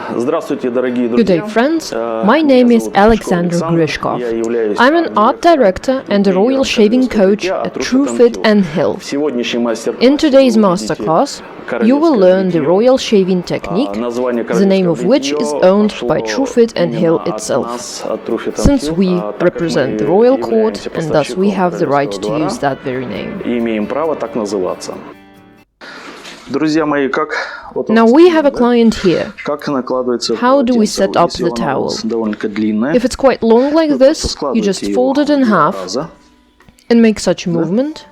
Good day, friends. My name is Alexandr Grishko. I'm an art director and a royal shaving coach at Truefitt And Hill. In today's masterclass, you will learn the royal shaving technique, the name of which is owned by Truefitt And Hill itself, since we represent the royal court and thus we have the right to use that very name. Now we have a client here. How do we set up the towel? If it's quite long like this, you just fold it in half and make such a movement.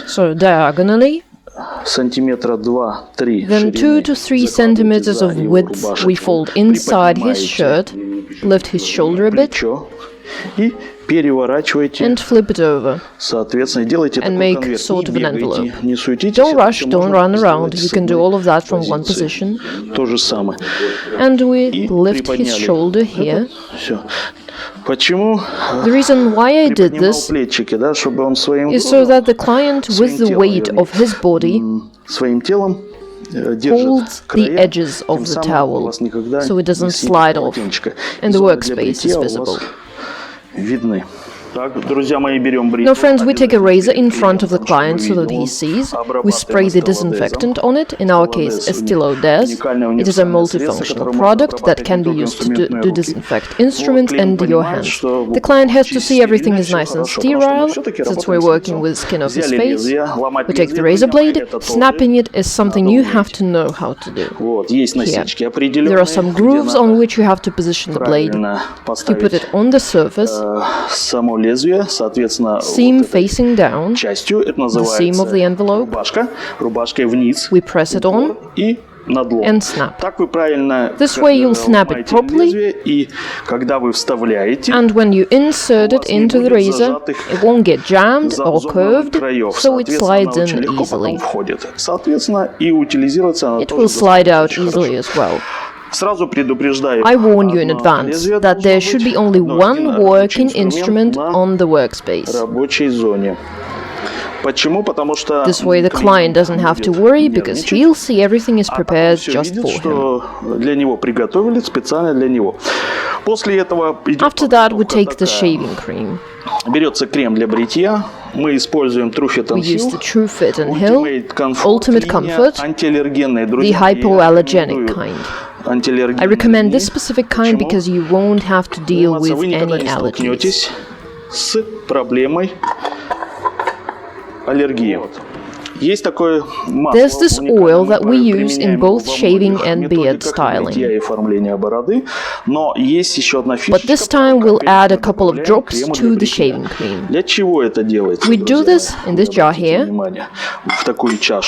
So diagonally. Then 2 to 3 centimeters of width we fold inside his shirt, lift his shoulder a bit, and flip it over, and make sort of an envelope. Don't rush, don't run around, you can do all of that from one position. And we lift his shoulder here. The reason why I did this is so that the client with the weight of his body holds the edges of the towel, so it doesn't slide off, and the workspace is visible. Now, friends, we take a razor in front of the client so that he sees. We spray the disinfectant on it, in our case, Estilo does. It is a multifunctional product that can be used to disinfect instruments and your hands. The client has to see everything is nice and sterile, since we're working with the skin of his face. We take the razor blade. Snapping it is something you have to know how to do. Here. There are some grooves on which you have to position the blade. You put it on the surface, seam facing down, the seam of the envelope. We press it on and snap. This way you'll snap it properly, and when you insert it into the razor, it won't get jammed or curved, so it slides in easily. It will slide out easily as well. I warn you in advance that there should be only one working instrument on the workspace. This way the client doesn't have to worry, because he'll see everything is prepared just for him. After that, we take the shaving cream. We use the Truefitt And Hill Ultimate Comfort, the hypoallergenic kind. I recommend this specific kind because you won't have to deal with any allergies. There's this oil that we use in both shaving and beard styling. But this time we'll add a couple of drops to the shaving cream. We do this in this jar here,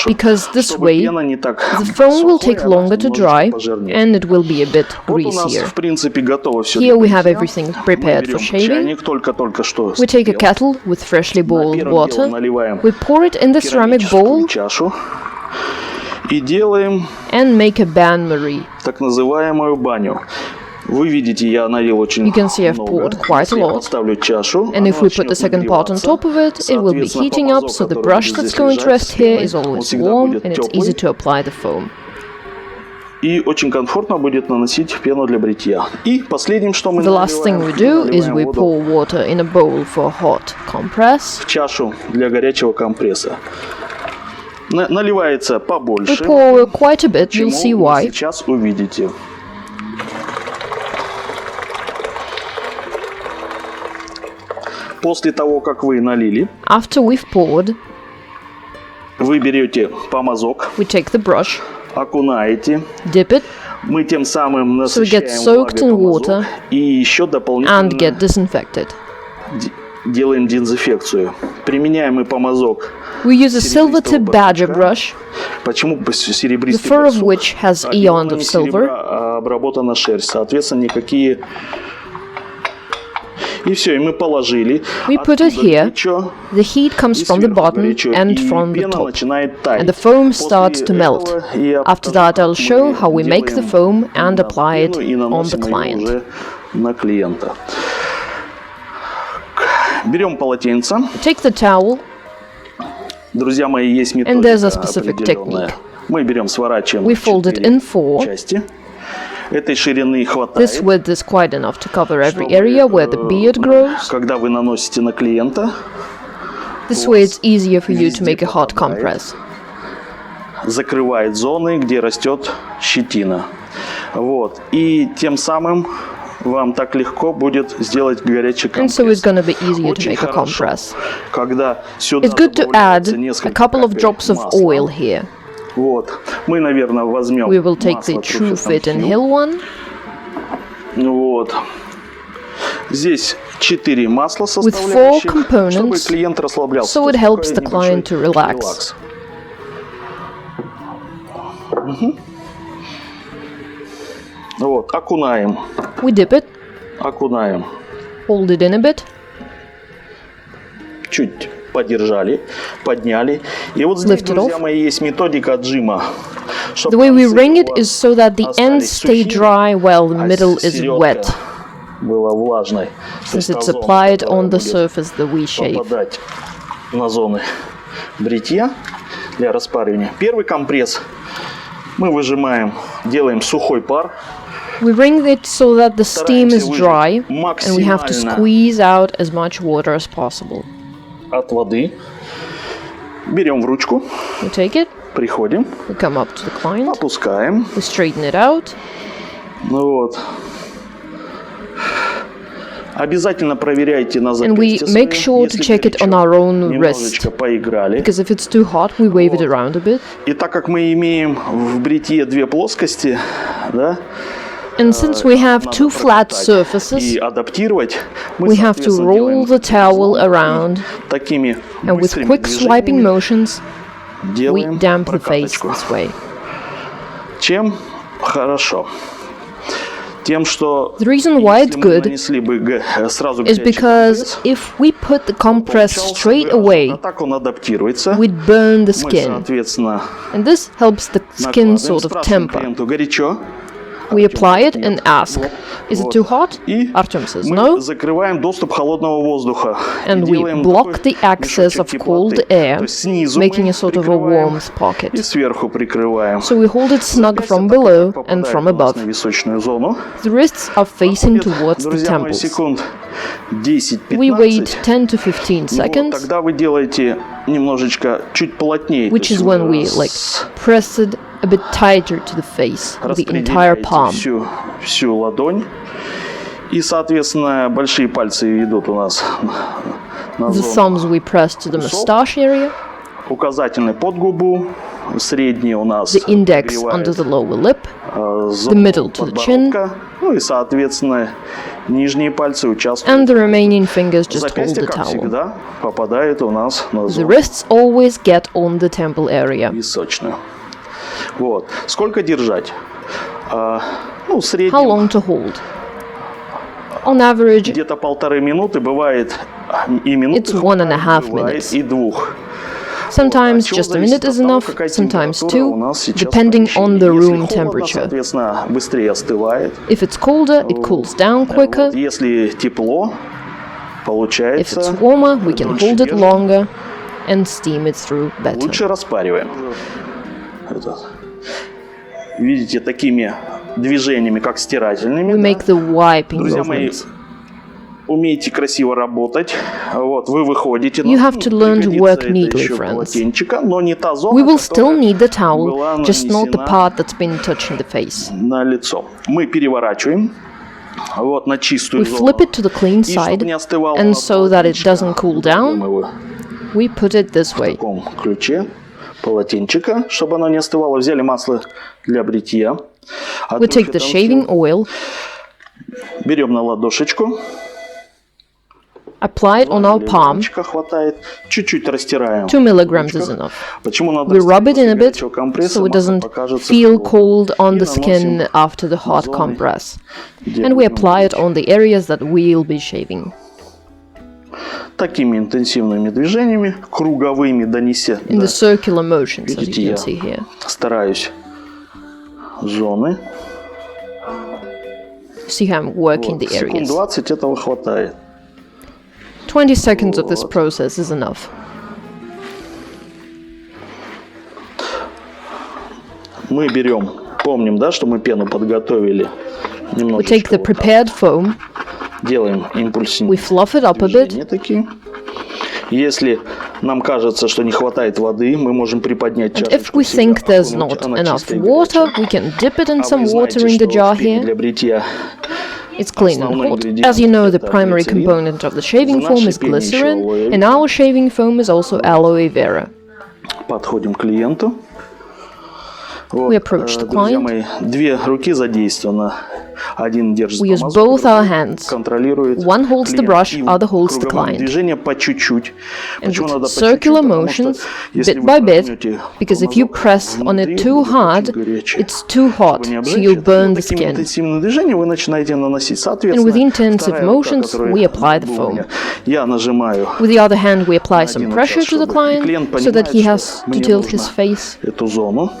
because this way the foam will take longer to dry and it will be a bit greasier. Here we have everything prepared for shaving. We take a kettle with freshly boiled water. We pour it in the ceramic bowl and make a bain-marie. You can see I've poured quite a lot, and if we put the second part on top of it, it will be heating up, so the brush that's going to rest here is always warm and it's easy to apply the foam. The last thing we do is we pour water in a bowl for hot compress. We pour quite a bit, you'll see why. After we've poured, we take the brush, dip it, so it gets soaked in water and get disinfected. We use a silver tip badger brush, the fur of which has eons of silver. We put it here, the heat comes from the bottom and from the top, and the foam starts to melt. After that I'll show how we make the foam and apply it on the client. Take the towel, and there's a specific technique. Мы берем, сворачиваем We fold it in 4. части. Этой ширины This хватает, width is quite enough to cover every area where the beard grows. когда вы наносите на клиента, This way it's easier for you to make a hot compress. закрывает зоны, где растет щетина. Вот. И тем самым вам так легко будет сделать горячий And so it's компресс. gonna be easier to Очень make a хорошо, compress. когда сюда It's good to добавляется add a несколько couple of капель drops of масла. oil here. Вот. Мы, наверное, возьмем We will take масло the Truefitt Truefitt And And Hill. Hill one. Вот. Здесь 4 масла With 4 составляющих, чтобы components, клиент расслаблялся. so it То есть helps the такой client to небольшой relax. релакс. Вот, окунаем, We dip it, окунаем. hold it in a bit, Чуть подержали, подняли. И вот здесь, Lift it друзья off. мои, есть методика отжима. The way we wring it is so that the ends stay dry while the а middle is середка wet, была влажной. То since есть it's та зона, applied которая on the будет surface that we shave. попадать на зоны бритья для распаривания. Первый компресс мы выжимаем, делаем сухой пар. We wring it so that the steam is dry, and we have to squeeze out as much water as possible. От воды. Берем в ручку, We take it, приходим, we come up to the client, опускаем. we straighten it out. Ну вот. Обязательно проверяйте на And we запястье make своем. sure to Если check it on горячо, our own немножечко wrist, поиграли. because if it's too hot, we wave it around a bit. И так как мы имеем в бритье две плоскости, да, And since we have надо two flat пропитать surfaces, и адаптировать, мы, we have to соответственно, roll делаем the towel around, такими and with быстрыми quick swiping движениями motions, we делаем damp the face прокаточку. this way. Чем хорошо? Тем, что The reason why it's если мы good нанесли бы сразу is горячий because компресс, if we put the compress получался straight бы away, ожог, а так он адаптируется. we'd burn the Мы, skin, соответственно, and this helps the skin накладываем, sort of спрашиваем temper. клиенту, горячо? We apply it and ask, is it too hot? И Artyom says мы no, закрываем доступ холодного воздуха. and И we делаем block такой the access мешочек of теплоты. cold air, То есть снизу making мы a sort of a прикрываем warmth pocket. и сверху прикрываем. So we hold it snug Запястье from так below как and попадает from у нас above. на височную зону. The wrists are facing towards the Друзья мои, temples. секунд 10-15. We wait 10 to 15 Вот, seconds, тогда вы делаете немножечко чуть плотнее. which is when we like press it a bit tighter to the face, with the entire palm. всю ладонь. И, соответственно, большие пальцы идут у нас на The зону. thumbs we press to the mustache area, Указательный под губу, средний у нас the index нагревает, under the lower lip, зону the middle to the chin, подбородка. Ну и, соответственно, нижние пальцы участвуют. and the remaining fingers just hold Запястье, the как towel. всегда, попадает у нас на The зону wrists always get on the temple area. височную. Вот. Сколько держать? Ну, в How среднем long to hold? On average, где-то 1,5 минуты, бывает и минуты, It's 1.5 бывает minutes. и 2. sometimes От чего just a зависит minute от is того, enough, какая sometimes температура у two, нас сейчас в depending on the помещении. room Если холодно, temperature. соответственно, быстрее остывает. If it's colder, it cools down quicker. Вот. Если тепло, If получается, it's warmer, we can дольше hold it держим. longer and steam it through better. Лучше распариваем. Видите, такими движениями, как стирательными. We make the wiping Друзья мои, movements. умеете красиво работать. Вот, вы выходите. You have to learn to work пригодится это neatly, еще friends. полотенчика, но не та зона, We will still которая need the towel, была just not the нанесена part that's been touching the face. на лицо. Мы переворачиваем. Вот, на чистую We зону. flip it to the clean И чтобы side, не остывало and на so that it полотенчико, doesn't cool down, мы его we put it this в way. таком ключе, полотенчика, чтобы оно не остывало. Взяли масло для бритья. We take the shaving oil, Берем на ладошечку. apply it on our palm. Миллиграммчика хватает. Чуть-чуть растираем. 2 milligrams is enough. Почему надо We rub it in a растирать bit после горячего компресса? so it Масло doesn't покажется feel холодным. cold on И the skin наносим after the hot зоны, compress. где And we будем apply it жечь. on the areas that we'll be shaving. Такими интенсивными движениями, круговыми донеся. In the circular motions, as you Видите, can я see here. стараюсь зоны. See how I'm working the Секунд areas. 20 этого хватает. 20 seconds of this process is enough. мы берем, помним, да, что мы пену подготовили. We take the prepared foam, делаем импульсивные we fluff it up a bit. движения такие. Если нам кажется, что не хватает воды, мы можем приподнять And чашечку. if we think there's not enough water, we can dip it in some water in the jar here. Для бритья It's clean and hot. As you know, the primary component of the shaving foam is glycerin, and our shaving foam is also aloe vera. Подходим к клиенту. Вот, We approach the друзья client. мои, две руки задействованы. Один держит We use помазку, both our другой hands. контролирует One holds the клиент. brush, И other holds the круговые client. движения по чуть-чуть. And Почему with надо по circular чуть-чуть? Потому что motions, если bit вы by bit, проткнете because if you помазок press on it внутри, too будет hard, очень горячий. it's too hot, Чтобы не so обжечь you'll это, burn the такими skin. интенсивными движениями вы начинаете наносить. And Соответственно, with intensive вторая рука, motions, которая we apply the у foam. меня, я нажимаю With the other hand, we apply на some один pressure участок, to the чтобы- и client клиент so that he понимает, has что to мне tilt his нужно face. эту зону